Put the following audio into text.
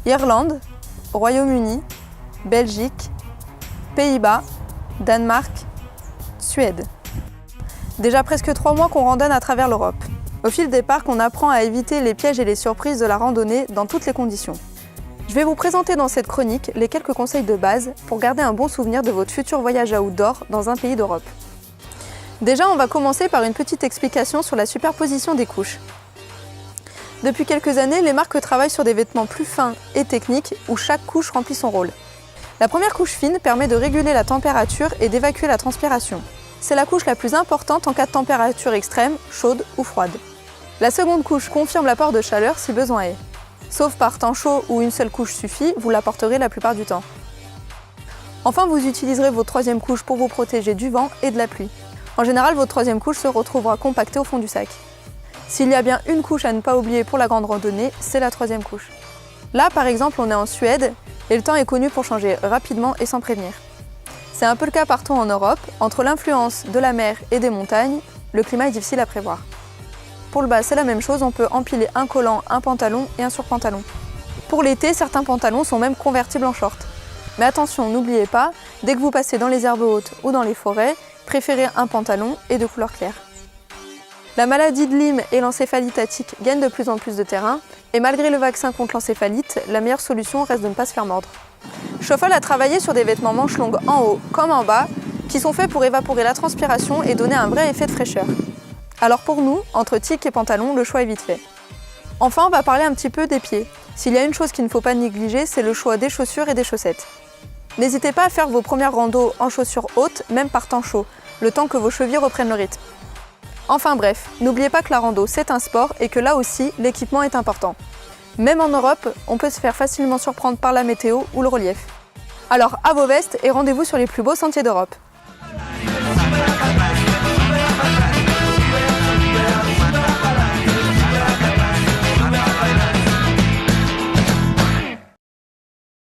Irlande, Royaume-Uni, Belgique, Pays-Bas, Danemark, Suède. Déjà presque 3 mois qu'on randonne à travers l'Europe. Au fil des parcs, on apprend à éviter les pièges et les surprises de la randonnée dans toutes les conditions. Je vais vous présenter dans cette chronique les quelques conseils de base pour garder un bon souvenir de votre futur voyage outdoor dans un pays d'Europe. Déjà, on va commencer par une petite explication sur la superposition des couches. Depuis quelques années, les marques travaillent sur des vêtements plus fins et techniques où chaque couche remplit son rôle. La première couche fine permet de réguler la température et d'évacuer la transpiration. C'est la couche la plus importante en cas de température extrême, chaude ou froide. La seconde couche confirme l'apport de chaleur si besoin est. Sauf par temps chaud où une seule couche suffit, vous l'apporterez la plupart du temps. Enfin, vous utiliserez votre troisième couche pour vous protéger du vent et de la pluie. En général, votre troisième couche se retrouvera compactée au fond du sac. S'il y a bien une couche à ne pas oublier pour la grande randonnée, c'est la troisième couche. Là, par exemple, on est en Suède et le temps est connu pour changer rapidement et sans prévenir. C'est un peu le cas partout en Europe. Entre l'influence de la mer et des montagnes, le climat est difficile à prévoir. Pour le bas, c'est la même chose, on peut empiler un collant, un pantalon et un surpantalon. Pour l'été, certains pantalons sont même convertibles en short. Mais attention, n'oubliez pas, dès que vous passez dans les herbes hautes ou dans les forêts, préférez un pantalon et de couleur claire. La maladie de Lyme et l'encéphalite attique gagnent de plus en plus de terrain, et malgré le vaccin contre l'encéphalite, la meilleure solution reste de ne pas se faire mordre. Schoeffel a travaillé sur des vêtements manches longues en haut comme en bas, qui sont faits pour évaporer la transpiration et donner un vrai effet de fraîcheur. Alors pour nous, entre tic et pantalon, le choix est vite fait. Enfin, on va parler un petit peu des pieds. S'il y a une chose qu'il ne faut pas négliger, c'est le choix des chaussures et des chaussettes. N'hésitez pas à faire vos premières randos en chaussures hautes, même par temps chaud, le temps que vos chevilles reprennent le rythme. Enfin bref, n'oubliez pas que la rando c'est un sport et que là aussi, l'équipement est important. Même en Europe, on peut se faire facilement surprendre par la météo ou le relief. Alors à vos vestes et rendez-vous sur les plus beaux sentiers d'Europe.